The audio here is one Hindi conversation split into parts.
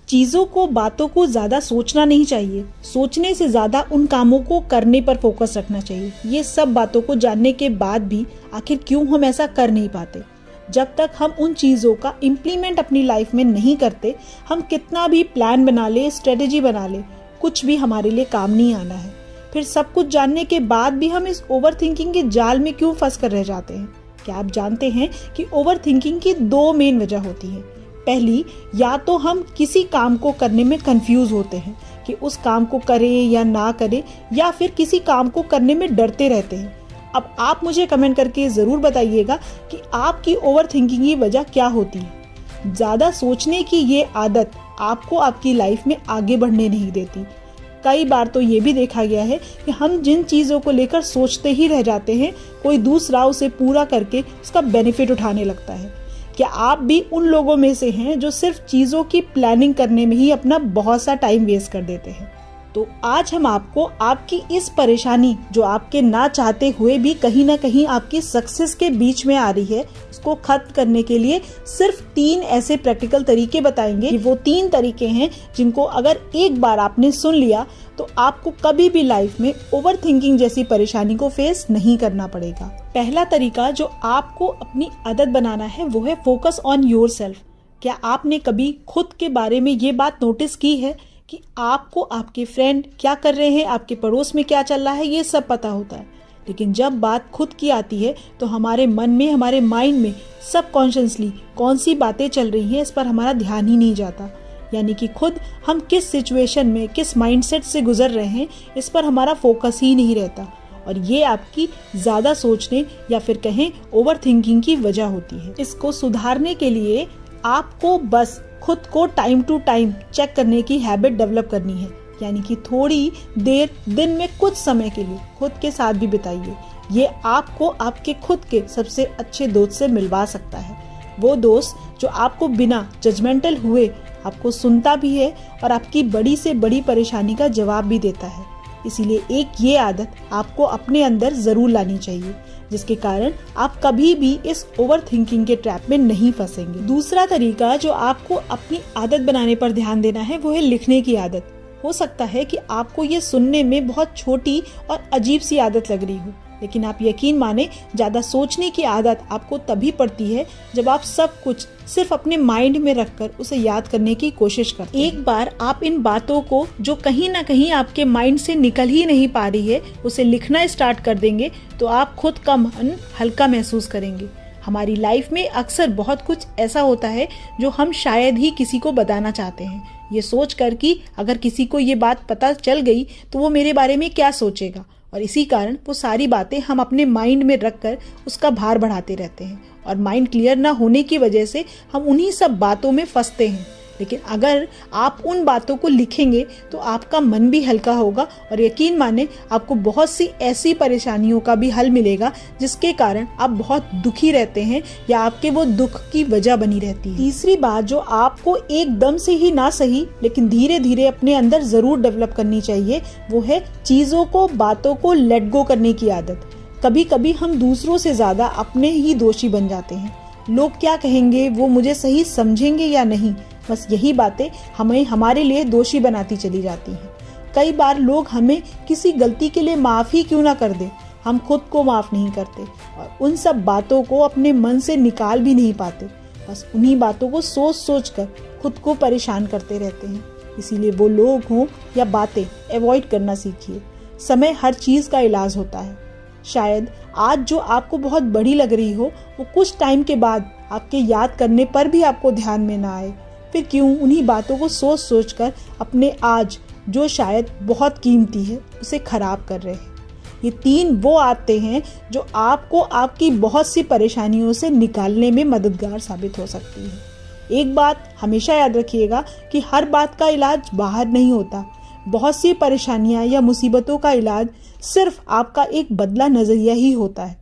चीज़ों को, बातों को ज़्यादा सोचना नहीं चाहिए। सोचने से ज़्यादा उन कामों को करने पर फोकस रखना चाहिए। ये सब बातों को जानने के बाद भी आखिर क्यों हम ऐसा कर नहीं पाते? जब तक हम उन चीज़ों का इम्प्लीमेंट अपनी लाइफ में नहीं करते, हम कितना भी प्लान बना ले, स्ट्रेटेजी बना ले, कुछ भी हमारे लिए काम नहीं आना है। फिर सब कुछ जानने के बाद भी हम इस ओवर थिंकिंग के जाल में क्यों फंस कर रह जाते हैं? क्या आप जानते हैं कि ओवर थिंकिंग की 2 मेन वजह होती है। पहली, या तो हम किसी काम को करने में कंफ्यूज होते हैं कि उस काम को करें या ना करें, या फिर किसी काम को करने में डरते रहते हैं। अब आप मुझे कमेंट करके ज़रूर बताइएगा कि आपकी ओवर थिंकिंग की वजह क्या होती है। ज़्यादा सोचने की ये आदत आपको आपकी लाइफ में आगे बढ़ने नहीं देती। कई बार तो ये भी देखा गया है कि हम जिन चीज़ों को लेकर सोचते ही रह जाते हैं, कोई दूसरा उसे पूरा करके उसका बेनिफिट उठाने लगता है। क्या आप भी उन लोगों में से हैं जो सिर्फ चीज़ों की प्लानिंग करने में ही अपना बहुत सा टाइम वेस्ट कर देते हैं? तो आज हम आपको आपकी इस परेशानी, जो आपके ना चाहते हुए भी कहीं ना कहीं आपकी सक्सेस के बीच में आ रही है, उसको खत्म करने के लिए सिर्फ 3 ऐसे प्रैक्टिकल तरीके बताएंगे। वो 3 तरीके हैं जिनको अगर एक बार आपने सुन लिया तो आपको कभी भी लाइफ में ओवर थिंकिंग जैसी परेशानी को फेस नहीं करना पड़ेगा। पहला तरीका जो आपको अपनी आदत बनाना है वो है फोकस ऑन योरसेल्फ। क्या आपने कभी खुद के बारे में ये बात नोटिस की है कि आपको आपके फ्रेंड क्या कर रहे हैं, आपके पड़ोस में क्या चल रहा है, ये सब पता होता है, लेकिन जब बात खुद की आती है तो हमारे मन में, हमारे माइंड में सबकॉन्शियसली कौन सी बातें चल रही हैं, इस पर हमारा ध्यान ही नहीं जाता। यानी कि खुद हम किस सिचुएशन में, किस माइंडसेट से गुजर रहे हैं, इस पर हमारा फोकस ही नहीं रहता। और ये आपकी ज़्यादा सोचने या फिर कहें ओवर थिंकिंग की वजह होती है। इसको सुधारने के लिए आपको बस खुद को टाइम टू टाइम चेक करने की हैबिट डेवलप करनी है। यानी कि थोड़ी देर दिन में कुछ समय के लिए खुद के साथ भी बिताइए। ये आपको आपके खुद के सबसे अच्छे दोस्त से मिलवा सकता है। वो दोस्त जो आपको बिना जजमेंटल हुए आपको सुनता भी है और आपकी बड़ी से बड़ी परेशानी का जवाब भी देता है। इसीलिए एक ये आदत आपको अपने अंदर जरूर लानी चाहिए, जिसके कारण आप कभी भी इस ओवर थिंकिंग के ट्रैप में नहीं फंसेंगे। दूसरा तरीका जो आपको अपनी आदत बनाने पर ध्यान देना है वो है लिखने की आदत। हो सकता है कि आपको ये सुनने में बहुत छोटी और अजीब सी आदत लग रही हो, लेकिन आप यकीन माने ज़्यादा सोचने की आदत आपको तभी पड़ती है जब आप सब कुछ सिर्फ अपने माइंड में रखकर उसे याद करने की कोशिश करते हैं। एक बार आप इन बातों को जो कहीं ना कहीं आपके माइंड से निकल ही नहीं पा रही है, उसे लिखना स्टार्ट कर देंगे तो आप खुद का मन हल्का महसूस करेंगे। हमारी लाइफ में अक्सर बहुत कुछ ऐसा होता है जो हम शायद ही किसी को बताना चाहते हैं, ये सोच कर कि अगर किसी को ये बात पता चल गई तो वो मेरे बारे में क्या सोचेगा, और इसी कारण वो सारी बातें हम अपने माइंड में रखकर उसका भार बढ़ाते रहते हैं और माइंड क्लियर ना होने की वजह से हम उन्हीं सब बातों में फंसते हैं। लेकिन अगर आप उन बातों को लिखेंगे तो आपका मन भी हल्का होगा और यकीन माने आपको बहुत सी ऐसी परेशानियों का भी हल मिलेगा जिसके कारण आप बहुत दुखी रहते हैं या आपके वो दुख की वजह बनी रहती है। तीसरी बात जो आपको एकदम से ही ना सही लेकिन धीरे धीरे अपने अंदर जरूर डेवलप करनी चाहिए वो है चीज़ों को, बातों को लेट गो करने की आदत। कभी कभी हम दूसरों से ज़्यादा अपने ही दोषी बन जाते हैं। लोग क्या कहेंगे, वो मुझे सही समझेंगे या नहीं, बस यही बातें हमें हमारे लिए दोषी बनाती चली जाती हैं। कई बार लोग हमें किसी गलती के लिए माफ़ ही क्यों ना कर दे, हम खुद को माफ़ नहीं करते और उन सब बातों को अपने मन से निकाल भी नहीं पाते। बस उन्हीं बातों को सोच सोच कर खुद को परेशान करते रहते हैं। इसीलिए वो लोग हों या बातें अवॉइड करना सीखिए। समय हर चीज़ का इलाज होता है। शायद आज जो आपको बहुत बड़ी लग रही हो वो कुछ टाइम के बाद आपके याद करने पर भी आपको ध्यान में ना आए। फिर क्यों उन्हीं बातों को सोच सोच कर अपने आज जो शायद बहुत कीमती है उसे खराब कर रहे हैं। ये 3 वो आदतें हैं जो आपको आपकी बहुत सी परेशानियों से निकालने में मददगार साबित हो सकती है। एक बात हमेशा याद रखिएगा कि हर बात का इलाज बाहर नहीं होता। बहुत सी परेशानियां या मुसीबतों का इलाज सिर्फ आपका एक बदला नजरिया ही होता है।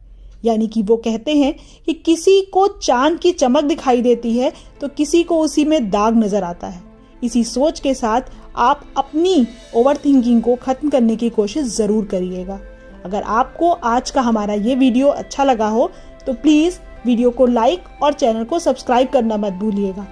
यानी कि वो कहते हैं कि किसी को चांद की चमक दिखाई देती है तो किसी को उसी में दाग नजर आता है। इसी सोच के साथ आप अपनी ओवर थिंकिंग को खत्म करने की कोशिश जरूर करिएगा। अगर आपको आज का हमारा ये वीडियो अच्छा लगा हो तो प्लीज़ वीडियो को लाइक और चैनल को सब्सक्राइब करना मत भूलिएगा।